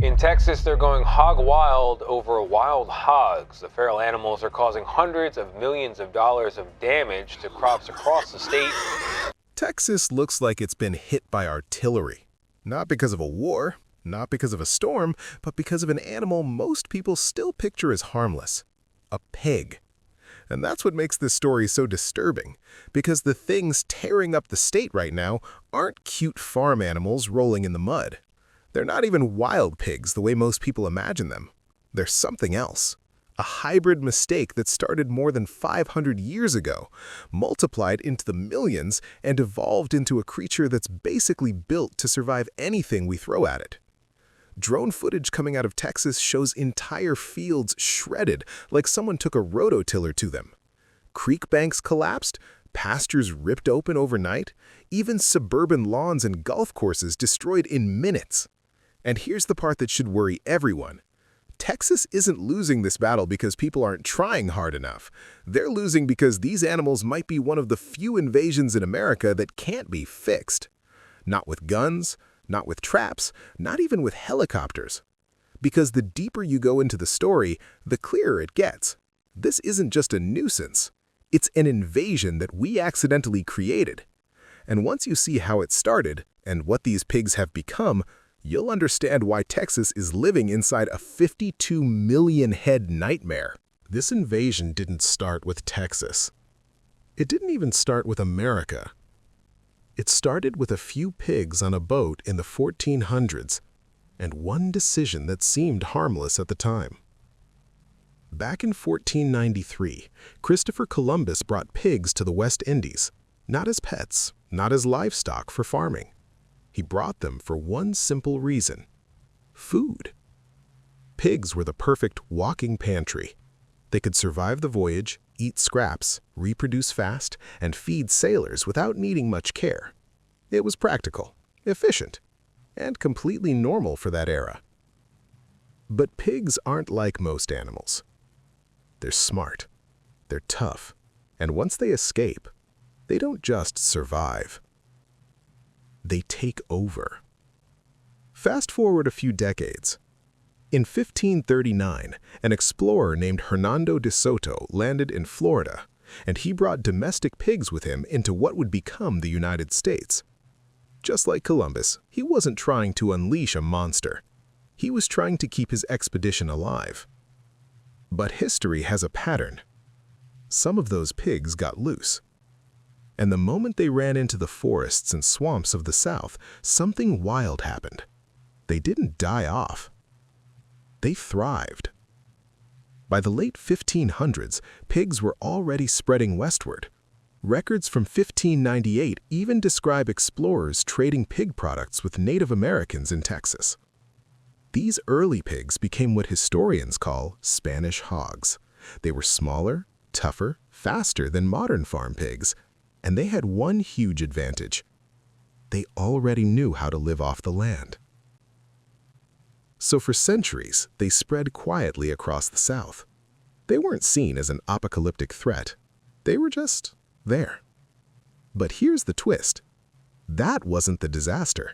In Texas, they're going hog wild over wild hogs. The feral animals are causing hundreds of millions of dollars of damage to crops across the state. Texas looks like it's been hit by artillery. Not because of a war, not because of a storm, but because of an animal most people still picture as harmless. A pig. And that's what makes this story so disturbing, because the things tearing up the state right now aren't cute farm animals rolling in the mud. They're not even wild pigs the way most people imagine them. They're something else. A hybrid mistake that started more than 500 years ago, multiplied into the millions, and evolved into a creature that's basically built to survive anything we throw at it. Drone footage coming out of Texas shows entire fields shredded like someone took a rototiller to them. Creek banks collapsed, pastures ripped open overnight, even suburban lawns and golf courses destroyed in minutes. And here's the part that should worry everyone. Texas isn't losing this battle because people aren't trying hard enough. They're losing because these animals might be one of the few invasions in America that can't be fixed. Not with guns, not with traps, not even with helicopters. Because the deeper you go into the story, the clearer it gets. This isn't just a nuisance. It's an invasion that we accidentally created. And once you see how it started and what these pigs have become, you'll understand why Texas is living inside a 52 million head nightmare. This invasion didn't start with Texas. It didn't even start with America. It started with a few pigs on a boat in the 1400s, and one decision that seemed harmless at the time. Back in 1493, Christopher Columbus brought pigs to the West Indies, not as pets, not as livestock for farming. He brought them for one simple reason: food. Pigs were the perfect walking pantry. They could survive the voyage, eat scraps, reproduce fast, and feed sailors without needing much care. It was practical, efficient, and completely normal for that era. But pigs aren't like most animals. They're smart, they're tough, and once they escape, they don't just survive. They take over. Fast forward a few decades. In 1539, an explorer named Hernando de Soto landed in Florida, and he brought domestic pigs with him into what would become the United States. Just like Columbus, he wasn't trying to unleash a monster. He was trying to keep his expedition alive. But history has a pattern. Some of those pigs got loose. And the moment they ran into the forests and swamps of the South, something wild happened. They didn't die off. They thrived. By the late 1500s, pigs were already spreading westward. Records from 1598 even describe explorers trading pig products with Native Americans in Texas. These early pigs became what historians call Spanish hogs. They were smaller, tougher, faster than modern farm pigs, and they had one huge advantage. They already knew how to live off the land. So for centuries, they spread quietly across the South. They weren't seen as an apocalyptic threat. They were just there. But here's the twist. That wasn't the disaster.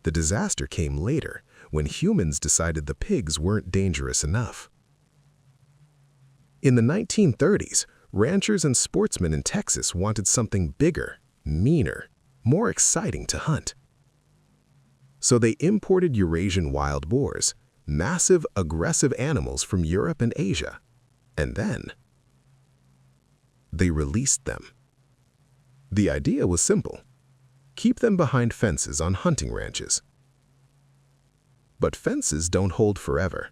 The disaster came later, when humans decided the pigs weren't dangerous enough. In the 1930s, ranchers and sportsmen in Texas wanted something bigger, meaner, more exciting to hunt. So they imported Eurasian wild boars, massive, aggressive animals from Europe and Asia, and then they released them. The idea was simple: keep them behind fences on hunting ranches. But fences don't hold forever.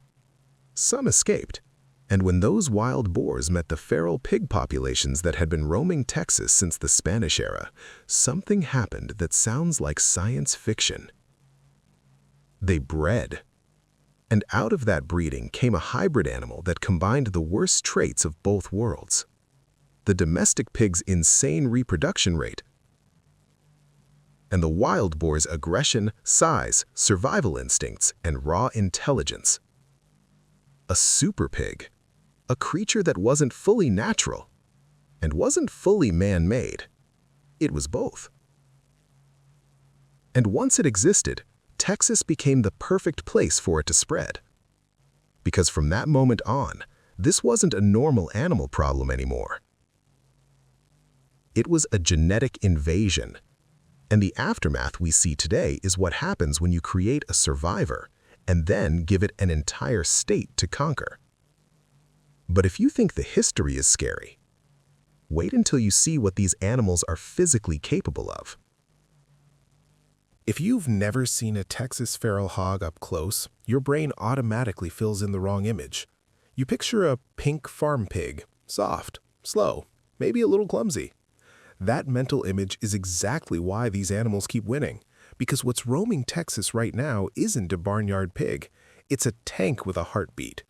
Some escaped, and when those wild boars met the feral pig populations that had been roaming Texas since the Spanish era, something happened that sounds like science fiction. They bred. And out of that breeding came a hybrid animal that combined the worst traits of both worlds: the domestic pig's insane reproduction rate and the wild boar's aggression, size, survival instincts, and raw intelligence. A super pig, a creature that wasn't fully natural and wasn't fully man-made. It was both. And once it existed, Texas became the perfect place for it to spread. Because from that moment on, this wasn't a normal animal problem anymore. It was a genetic invasion. And the aftermath we see today is what happens when you create a survivor and then give it an entire state to conquer. But if you think the history is scary, wait until you see what these animals are physically capable of. If you've never seen a Texas feral hog up close, your brain automatically fills in the wrong image. You picture a pink farm pig, soft, slow, maybe a little clumsy. That mental image is exactly why these animals keep winning, because what's roaming Texas right now isn't a barnyard pig. It's a tank with a heartbeat.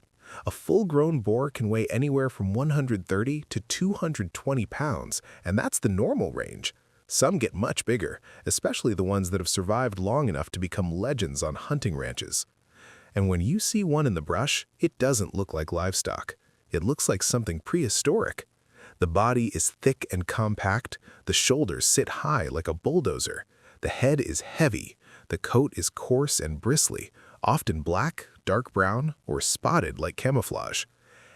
A full-grown boar can weigh anywhere from 130 to 220 pounds, and that's the normal range. Some get much bigger, especially the ones that have survived long enough to become legends on hunting ranches. And when you see one in the brush, it doesn't look like livestock. It looks like something prehistoric. The body is thick and compact, the shoulders sit high like a bulldozer, the head is heavy, the coat is coarse and bristly, often black, dark brown, or spotted like camouflage.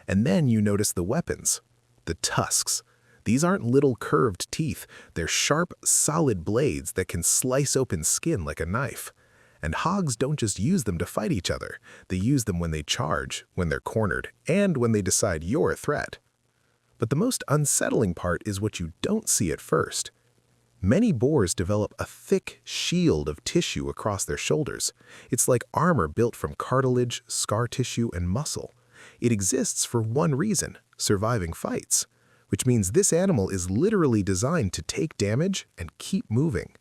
And then you notice the weapons, the tusks. These aren't little curved teeth, they're sharp, solid blades that can slice open skin like a knife. And hogs don't just use them to fight each other, they use them when they charge, when they're cornered, and when they decide you're a threat. But the most unsettling part is what you don't see at first. Many boars develop a thick shield of tissue across their shoulders. It's like armor built from cartilage, scar tissue, and muscle. It exists for one reason, surviving fights, which means this animal is literally designed to take damage and keep moving.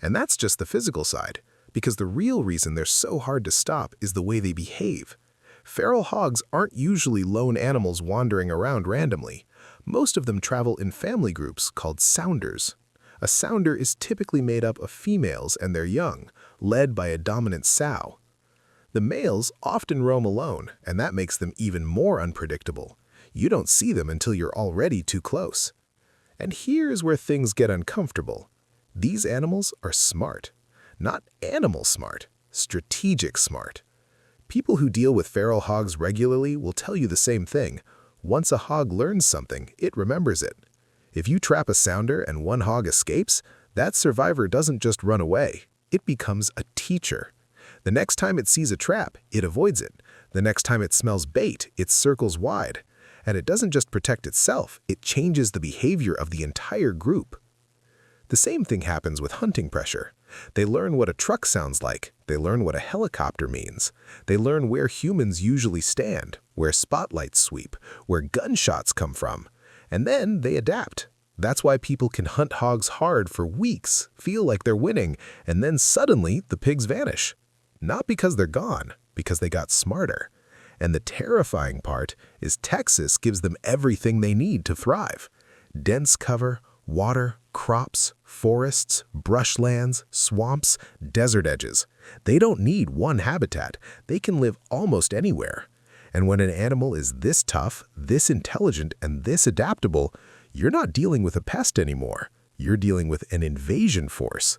And that's just the physical side, because the real reason they're so hard to stop is the way they behave. Feral hogs aren't usually lone animals wandering around randomly. Most of them travel in family groups called sounders. A sounder is typically made up of females and their young, led by a dominant sow. The males often roam alone, and that makes them even more unpredictable. You don't see them until you're already too close. And here's where things get uncomfortable. These animals are smart. Not animal smart, strategic smart. People who deal with feral hogs regularly will tell you the same thing. Once a hog learns something, it remembers it. If you trap a sounder and one hog escapes, that survivor doesn't just run away. It becomes a teacher. The next time it sees a trap, it avoids it. The next time it smells bait, it circles wide. And it doesn't just protect itself, it changes the behavior of the entire group. The same thing happens with hunting pressure. They learn what a truck sounds like. They learn what a helicopter means. They learn where humans usually stand, where spotlights sweep, where gunshots come from. And then they adapt. That's why people can hunt hogs hard for weeks, feel like they're winning, and then suddenly the pigs vanish. Not because they're gone, because they got smarter. And the terrifying part is Texas gives them everything they need to thrive. Dense cover, water, crops, forests, brushlands, swamps, desert edges. They don't need one habitat. They can live almost anywhere. And when an animal is this tough, this intelligent, and this adaptable, you're not dealing with a pest anymore. You're dealing with an invasion force.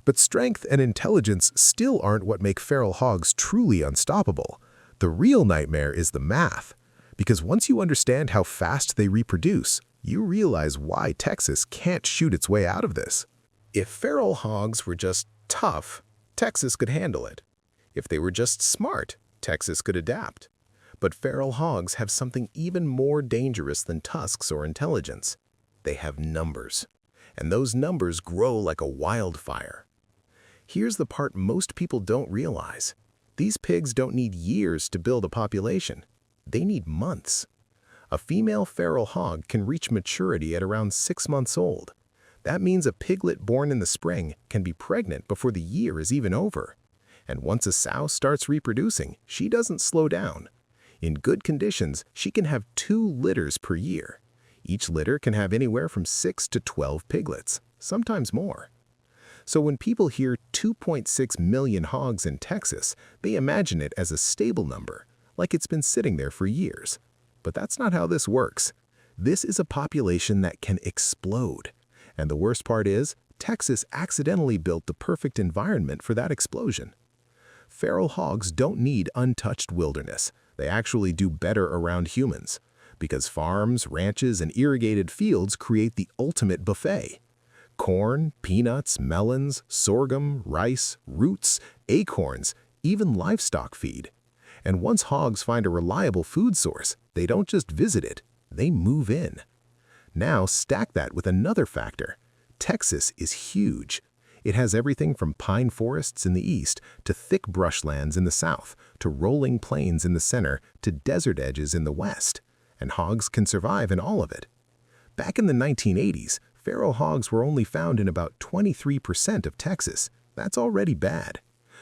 But strength and intelligence still aren't what make feral hogs truly unstoppable. The real nightmare is the math. Because once you understand how fast they reproduce, you realize why Texas can't shoot its way out of this. If feral hogs were just tough, Texas could handle it. If they were just smart, Texas could adapt. But feral hogs have something even more dangerous than tusks or intelligence. They have numbers. And those numbers grow like a wildfire. Here's the part most people don't realize. These pigs don't need years to build a population. They need months. A female feral hog can reach maturity at around 6 months old. That means a piglet born in the spring can be pregnant before the year is even over. And once a sow starts reproducing, she doesn't slow down. In good conditions, she can have 2 litters per year. Each litter can have anywhere from 6 to 12 piglets, sometimes more. So when people hear 2.6 million hogs in Texas, they imagine it as a stable number, like it's been sitting there for years. But that's not how this works. This is a population that can explode. And the worst part is, Texas accidentally built the perfect environment for that explosion. Feral hogs don't need untouched wilderness. They actually do better around humans, because farms, ranches, and irrigated fields create the ultimate buffet. Corn, peanuts, melons, sorghum, rice, roots, acorns, even livestock feed. And once hogs find a reliable food source, they don't just visit it, they move in. Now stack that with another factor. Texas is huge. It has everything from pine forests in the east to thick brushlands in the south, to rolling plains in the center, to desert edges in the west. And hogs can survive in all of it. Back in the 1980s, feral hogs were only found in about 23% of Texas. That's already bad.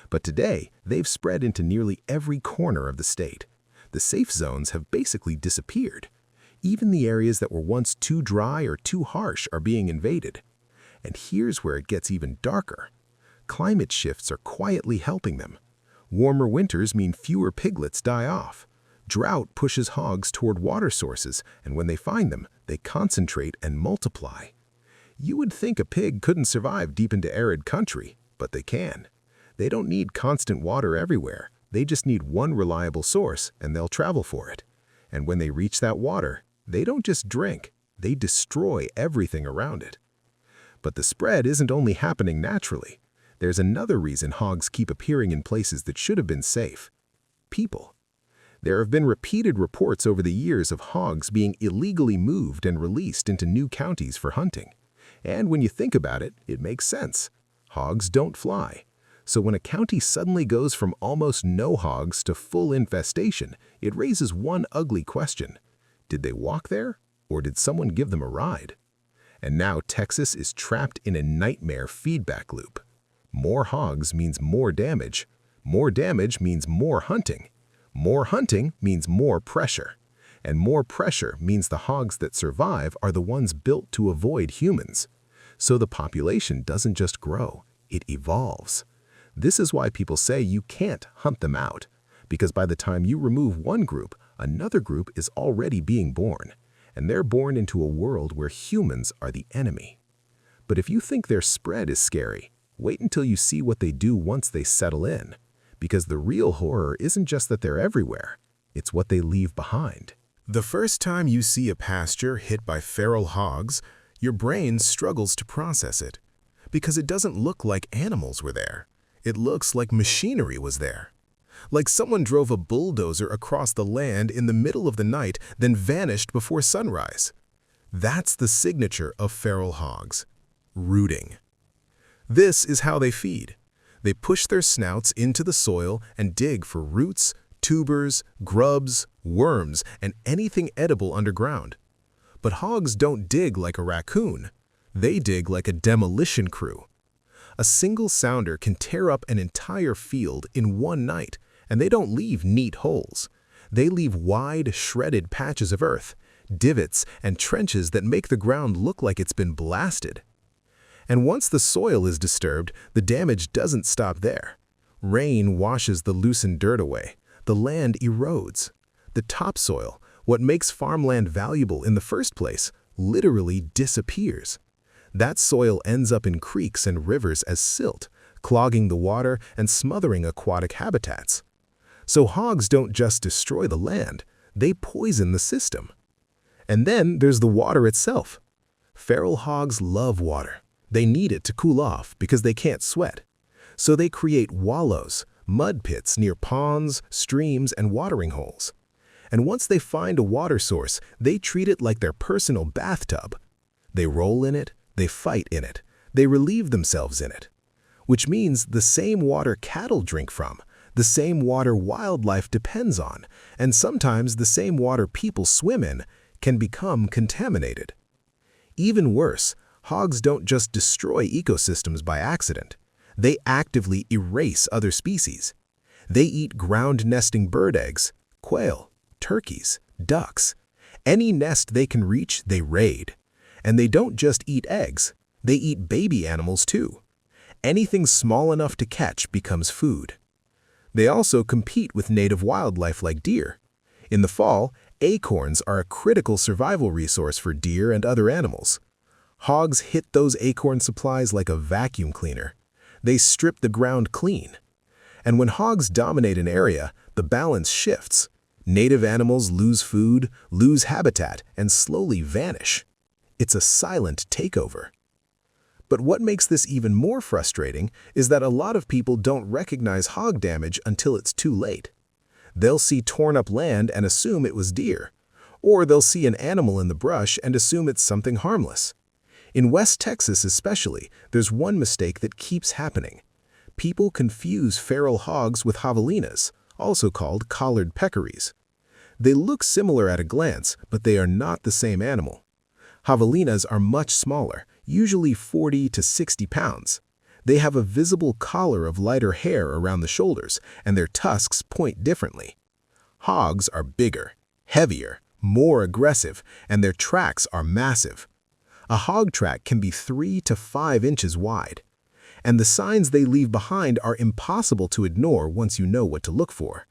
But today, they've spread into nearly every corner of the state. The safe zones have basically disappeared. Even the areas that were once too dry or too harsh are being invaded. And here's where it gets even darker. Climate shifts are quietly helping them. Warmer winters mean fewer piglets die off. Drought pushes hogs toward water sources, and when they find them, they concentrate and multiply. You would think a pig couldn't survive deep into arid country, but they can. They don't need constant water everywhere. They just need one reliable source, and they'll travel for it. And when they reach that water, they don't just drink, they destroy everything around it. But the spread isn't only happening naturally. There's another reason hogs keep appearing in places that should have been safe. People. There have been repeated reports over the years of hogs being illegally moved and released into new counties for hunting. And when you think about it, it makes sense. Hogs don't fly. So when a county suddenly goes from almost no hogs to full infestation, it raises one ugly question. Did they walk there, or did someone give them a ride? And now Texas is trapped in a nightmare feedback loop. More hogs means more damage. More damage means more hunting. More hunting means more pressure. And more pressure means the hogs that survive are the ones built to avoid humans. So the population doesn't just grow, it evolves. This is why people say you can't hunt them out, because by the time you remove one group, another group is already being born, and they're born into a world where humans are the enemy. But if you think their spread is scary, wait until you see what they do once they settle in, because the real horror isn't just that they're everywhere, it's what they leave behind. The first time you see a pasture hit by feral hogs, your brain struggles to process it, because it doesn't look like animals were there. It looks like machinery was there. Like someone drove a bulldozer across the land in the middle of the night, then vanished before sunrise. That's the signature of feral hogs. Rooting. This is how they feed. They push their snouts into the soil and dig for roots, tubers, grubs, worms, and anything edible underground. But hogs don't dig like a raccoon. They dig like a demolition crew. A single sounder can tear up an entire field in one night, and they don't leave neat holes. They leave wide, shredded patches of earth, divots, and trenches that make the ground look like it's been blasted. And once the soil is disturbed, the damage doesn't stop there. Rain washes the loosened dirt away. The land erodes. The topsoil, what makes farmland valuable in the first place, literally disappears. That soil ends up in creeks and rivers as silt, clogging the water and smothering aquatic habitats. So hogs don't just destroy the land, they poison the system. And then there's the water itself. Feral hogs love water. They need it to cool off because they can't sweat. So they create wallows, mud pits near ponds, streams, and watering holes. And once they find a water source, they treat it like their personal bathtub. They roll in it, they fight in it, they relieve themselves in it. Which means the same water cattle drink from, the same water wildlife depends on, and sometimes the same water people swim in, can become contaminated. Even worse, hogs don't just destroy ecosystems by accident. They actively erase other species. They eat ground-nesting bird eggs, quail, turkeys, ducks. Any nest they can reach, they raid. And they don't just eat eggs, they eat baby animals too. Anything small enough to catch becomes food. They also compete with native wildlife like deer. In the fall, acorns are a critical survival resource for deer and other animals. Hogs hit those acorn supplies like a vacuum cleaner. They strip the ground clean. And when hogs dominate an area, the balance shifts. Native animals lose food, lose habitat, and slowly vanish. It's a silent takeover. But what makes this even more frustrating is that a lot of people don't recognize hog damage until it's too late. They'll see torn up land and assume it was deer. Or they'll see an animal in the brush and assume it's something harmless. In West Texas especially, there's one mistake that keeps happening. People confuse feral hogs with javelinas, also called collared peccaries. They look similar at a glance, but they are not the same animal. Javelinas are much smaller, usually 40 to 60 pounds. They have a visible collar of lighter hair around the shoulders, and their tusks point differently. Hogs are bigger, heavier, more aggressive, and their tracks are massive. A hog track can be 3 to 5 inches wide. And the signs they leave behind are impossible to ignore once you know what to look for.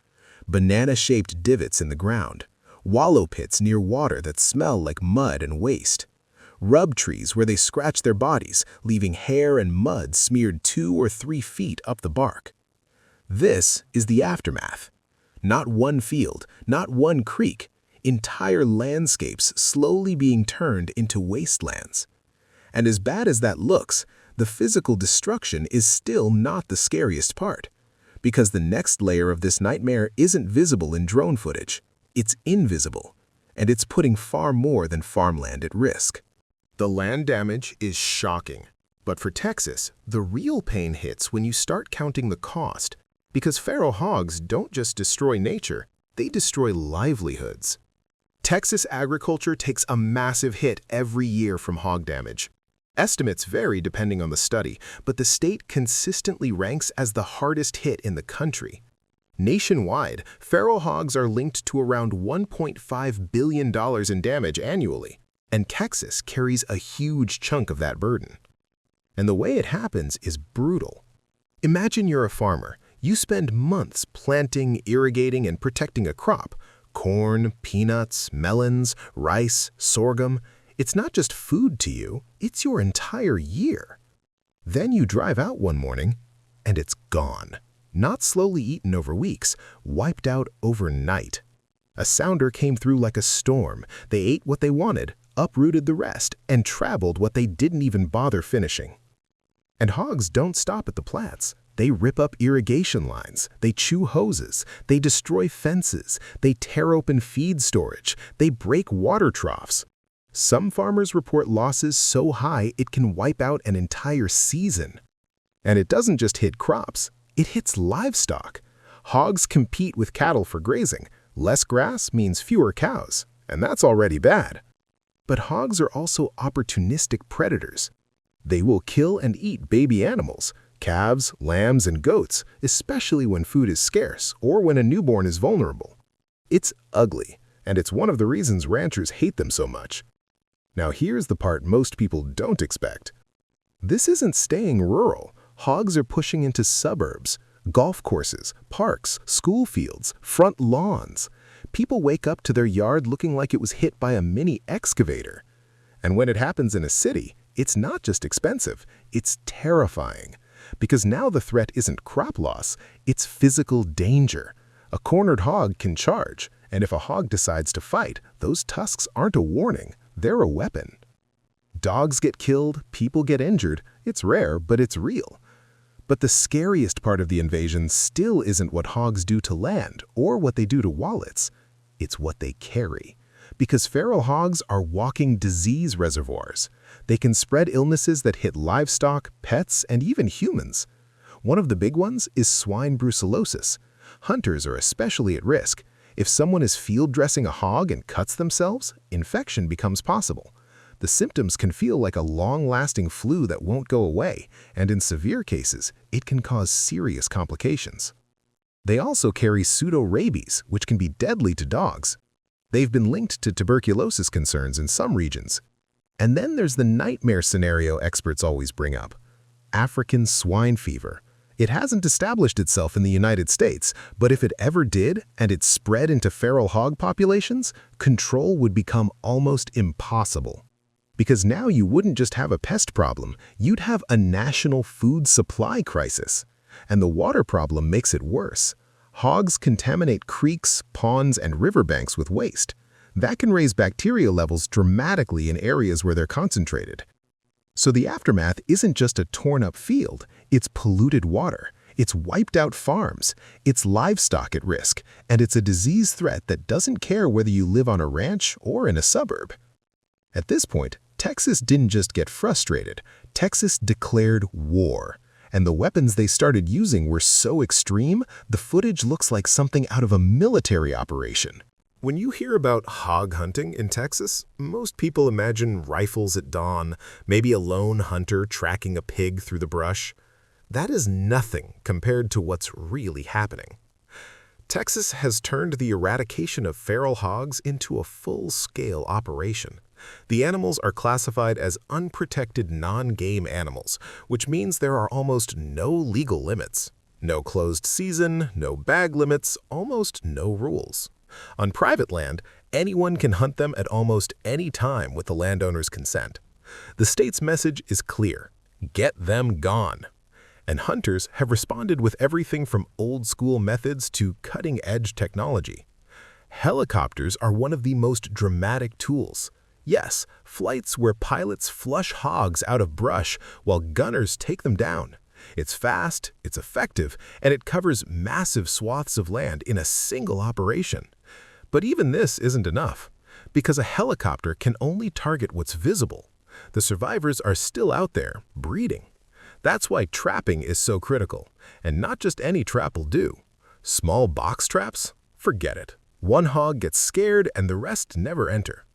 Banana-shaped divots in the ground, wallow pits near water that smell like mud and waste, rub trees where they scratch their bodies, leaving hair and mud smeared 2 or 3 feet up the bark. This is the aftermath. Not one field, not one creek, entire landscapes slowly being turned into wastelands. And as bad as that looks, the physical destruction is still not the scariest part, because the next layer of this nightmare isn't visible in drone footage. It's invisible, and it's putting far more than farmland at risk. The land damage is shocking, but for Texas, the real pain hits when you start counting the cost, because feral hogs don't just destroy nature, they destroy livelihoods. Texas agriculture takes a massive hit every year from hog damage. Estimates vary depending on the study, but the state consistently ranks as the hardest hit in the country. Nationwide, feral hogs are linked to around $1.5 billion in damage annually, and Texas carries a huge chunk of that burden. And the way it happens is brutal. Imagine you're a farmer. You spend months planting, irrigating, and protecting a crop: corn, peanuts, melons, rice, sorghum. It's not just food to you, it's your entire year. Then you drive out one morning, and it's gone. Not slowly eaten over weeks, wiped out overnight. A sounder came through like a storm. They ate what they wanted, uprooted the rest, and traveled what they didn't even bother finishing. And hogs don't stop at the plants. They rip up irrigation lines, they chew hoses, they destroy fences, they tear open feed storage, they break water troughs. Some farmers report losses so high it can wipe out an entire season. And it doesn't just hit crops, it hits livestock. Hogs compete with cattle for grazing. Less grass means fewer cows, and that's already bad. But hogs are also opportunistic predators. They will kill and eat baby animals, calves, lambs, and goats, especially when food is scarce or when a newborn is vulnerable. It's ugly, and it's one of the reasons ranchers hate them so much. Now here's the part most people don't expect. This isn't staying rural. Hogs are pushing into suburbs, golf courses, parks, school fields, front lawns. People wake up to their yard looking like it was hit by a mini excavator. And when it happens in a city, it's not just expensive, it's terrifying. Because now the threat isn't crop loss, it's physical danger. A cornered hog can charge, and if a hog decides to fight, those tusks aren't a warning, they're a weapon. Dogs get killed, people get injured. It's rare, but it's real. But the scariest part of the invasion still isn't what hogs do to land or what they do to wallets. It's what they carry. Because feral hogs are walking disease reservoirs. They can spread illnesses that hit livestock, pets, and even humans. One of the big ones is swine brucellosis. Hunters are especially at risk. If someone is field dressing a hog and cuts themselves, infection becomes possible. The symptoms can feel like a long-lasting flu that won't go away, and in severe cases, it can cause serious complications. They also carry pseudo-rabies, which can be deadly to dogs. They've been linked to tuberculosis concerns in some regions. And then there's the nightmare scenario experts always bring up: African swine fever. It hasn't established itself in the United States, but if it ever did and it spread into feral hog populations, control would become almost impossible. Because now you wouldn't just have a pest problem, you'd have a national food supply crisis. And the water problem makes it worse. Hogs contaminate creeks, ponds, and riverbanks with waste. That can raise bacteria levels dramatically in areas where they're concentrated. So the aftermath isn't just a torn-up field, it's polluted water, it's wiped out farms, it's livestock at risk, and it's a disease threat that doesn't care whether you live on a ranch or in a suburb. At this point, Texas didn't just get frustrated, Texas declared war. And the weapons they started using were so extreme, the footage looks like something out of a military operation. When you hear about hog hunting in Texas, most people imagine rifles at dawn, maybe a lone hunter tracking a pig through the brush. That is nothing compared to what's really happening. Texas has turned the eradication of feral hogs into a full-scale operation. The animals are classified as unprotected non-game animals, which means there are almost no legal limits. No closed season, no bag limits, almost no rules. On private land, anyone can hunt them at almost any time with the landowner's consent. The state's message is clear: get them gone. And hunters have responded with everything from old-school methods to cutting-edge technology. Helicopters are one of the most dramatic tools. Yes, flights where pilots flush hogs out of brush while gunners take them down. It's fast, it's effective, and it covers massive swaths of land in a single operation. But even this isn't enough, because a helicopter can only target what's visible. The survivors are still out there, breeding. That's why trapping is so critical, and not just any trap will do. Small box traps? Forget it. One hog gets scared and the rest never enter.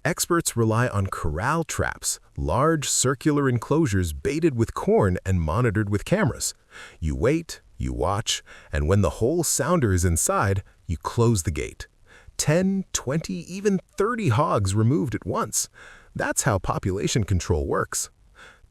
Experts rely on corral traps, large circular enclosures baited with corn and monitored with cameras. You wait, you watch, and when the whole sounder is inside, you close the gate. 10, 20, even 30 hogs removed at once. That's how population control works.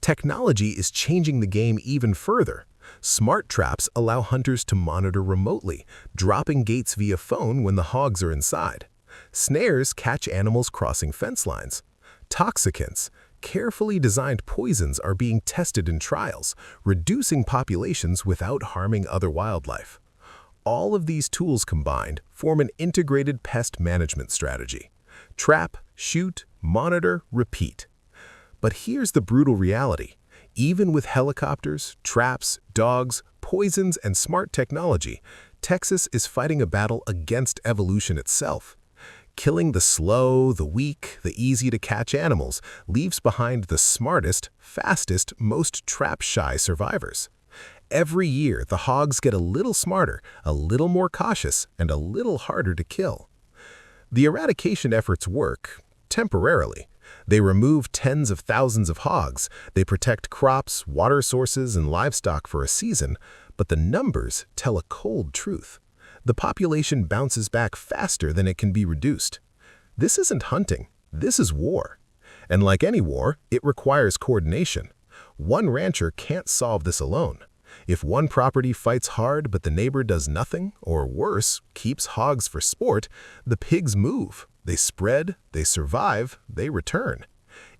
Technology is changing the game even further. Smart traps allow hunters to monitor remotely, dropping gates via phone when the hogs are inside. Snares catch animals crossing fence lines. Toxicants, carefully designed poisons, are being tested in trials, reducing populations without harming other wildlife. All of these tools combined form an integrated pest management strategy. Trap, shoot, monitor, repeat. But here's the brutal reality. Even with helicopters, traps, dogs, poisons, and smart technology, Texas is fighting a battle against evolution itself. Killing the slow, the weak, the easy-to-catch animals leaves behind the smartest, fastest, most trap-shy survivors. Every year, the hogs get a little smarter, a little more cautious, and a little harder to kill. The eradication efforts work, temporarily. They remove tens of thousands of hogs, they protect crops, water sources, and livestock for a season, but the numbers tell a cold truth. The population bounces back faster than it can be reduced. This isn't hunting, this is war. And like any war, it requires coordination. One rancher can't solve this alone. If one property fights hard but the neighbor does nothing, or worse, keeps hogs for sport, the pigs move. They spread, they survive, they return.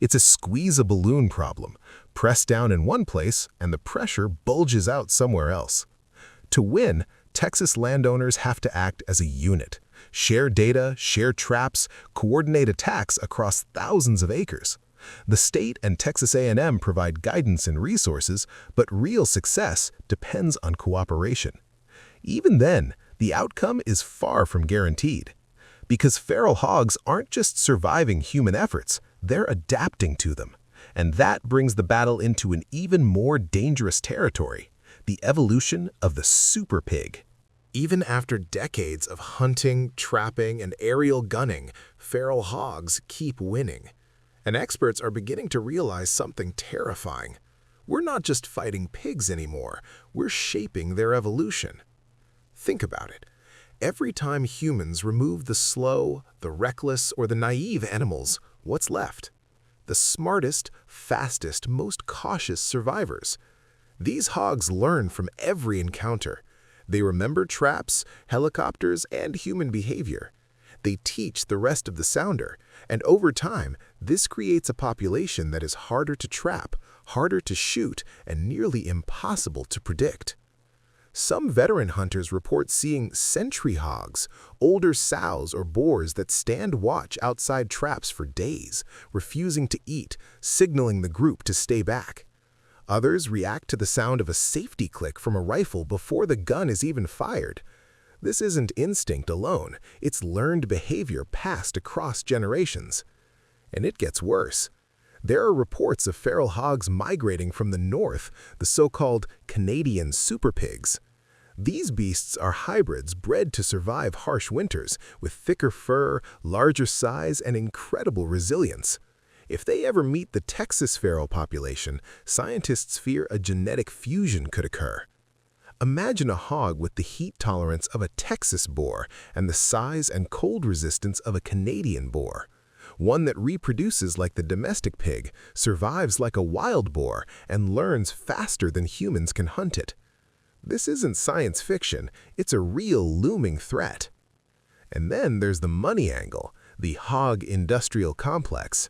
It's a squeeze-a-balloon problem. Press down in one place, and the pressure bulges out somewhere else. To win, Texas landowners have to act as a unit. Share data, share traps, coordinate attacks across thousands of acres. The state and Texas A&M provide guidance and resources, but real success depends on cooperation. Even then, the outcome is far from guaranteed. Because feral hogs aren't just surviving human efforts, they're adapting to them. And that brings the battle into an even more dangerous territory, the evolution of the super pig. Even after decades of hunting, trapping, and aerial gunning, feral hogs keep winning. And experts are beginning to realize something terrifying. We're not just fighting pigs anymore, we're shaping their evolution. Think about it. Every time humans remove the slow, the reckless, or the naive animals, what's left? The smartest, fastest, most cautious survivors. These hogs learn from every encounter. They remember traps, helicopters, and human behavior. They teach the rest of the sounder, and over time, this creates a population that is harder to trap, harder to shoot, and nearly impossible to predict. Some veteran hunters report seeing sentry hogs, older sows or boars that stand watch outside traps for days, refusing to eat, signaling the group to stay back. Others react to the sound of a safety click from a rifle before the gun is even fired. This isn't instinct alone, it's learned behavior passed across generations. And it gets worse. There are reports of feral hogs migrating from the north, the so-called Canadian super pigs. These beasts are hybrids bred to survive harsh winters, with thicker fur, larger size, and incredible resilience. If they ever meet the Texas feral population, scientists fear a genetic fusion could occur. Imagine a hog with the heat tolerance of a Texas boar and the size and cold resistance of a Canadian boar. One that reproduces like the domestic pig, survives like a wild boar, and learns faster than humans can hunt it. This isn't science fiction, it's a real looming threat. And then there's the money angle, the hog industrial complex.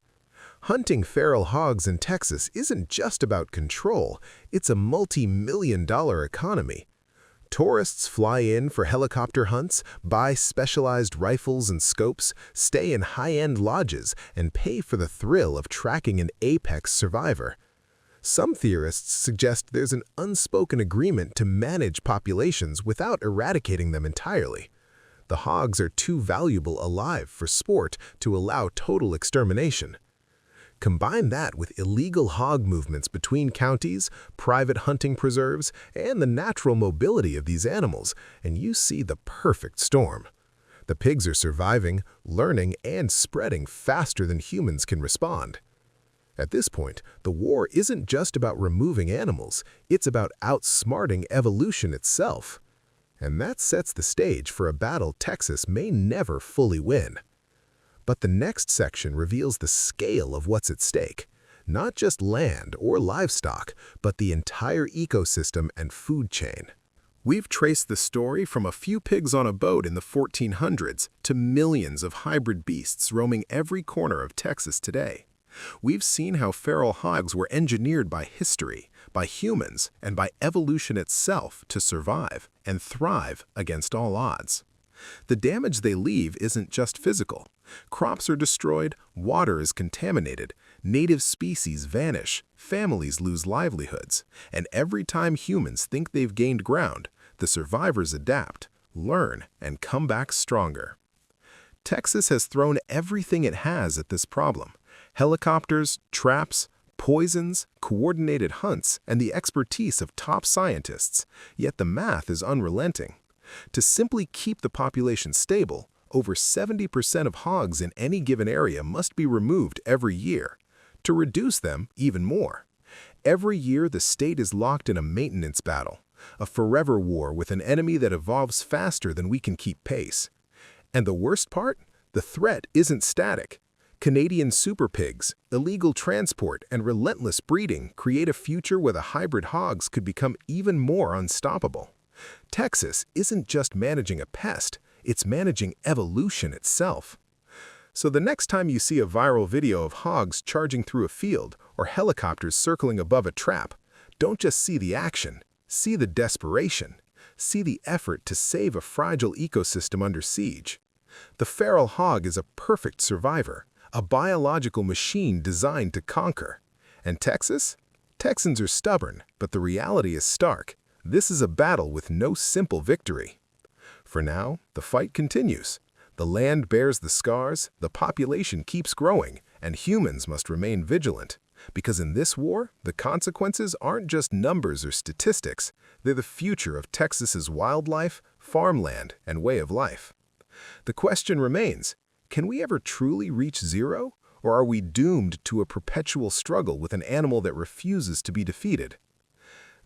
Hunting feral hogs in Texas isn't just about control, it's a multi-million-dollar economy. Tourists fly in for helicopter hunts, buy specialized rifles and scopes, stay in high-end lodges, and pay for the thrill of tracking an apex survivor. Some theorists suggest there's an unspoken agreement to manage populations without eradicating them entirely. The hogs are too valuable alive for sport to allow total extermination. Combine that with illegal hog movements between counties, private hunting preserves, and the natural mobility of these animals, and you see the perfect storm. The pigs are surviving, learning, and spreading faster than humans can respond. At this point, the war isn't just about removing animals, it's about outsmarting evolution itself. And that sets the stage for a battle Texas may never fully win. But the next section reveals the scale of what's at stake. Not just land or livestock, but the entire ecosystem and food chain. We've traced the story from a few pigs on a boat in the 1400s to millions of hybrid beasts roaming every corner of Texas today. We've seen how feral hogs were engineered by history, by humans, and by evolution itself to survive and thrive against all odds. The damage they leave isn't just physical. Crops are destroyed, water is contaminated, native species vanish, families lose livelihoods, and every time humans think they've gained ground, the survivors adapt, learn, and come back stronger. Texas has thrown everything it has at this problem: helicopters, traps, poisons, coordinated hunts, and the expertise of top scientists, yet the math is unrelenting. To simply keep the population stable, over 70% of hogs in any given area must be removed every year. To reduce them, even more. Every year, the state is locked in a maintenance battle, a forever war with an enemy that evolves faster than we can keep pace. And the worst part? The threat isn't static. Canadian super pigs, illegal transport, and relentless breeding create a future where the hybrid hogs could become even more unstoppable. Texas isn't just managing a pest, it's managing evolution itself. So the next time you see a viral video of hogs charging through a field or helicopters circling above a trap, don't just see the action, see the desperation, see the effort to save a fragile ecosystem under siege. The feral hog is a perfect survivor, a biological machine designed to conquer. And Texas? Texans are stubborn, but the reality is stark. This is a battle with no simple victory. For now, the fight continues. The land bears the scars, the population keeps growing, and humans must remain vigilant. Because in this war, the consequences aren't just numbers or statistics, they're the future of Texas's wildlife, farmland, and way of life. The question remains, can we ever truly reach zero, or are we doomed to a perpetual struggle with an animal that refuses to be defeated?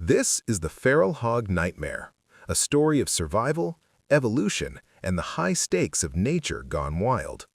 This is the feral hog nightmare, a story of survival, evolution, and the high stakes of nature gone wild.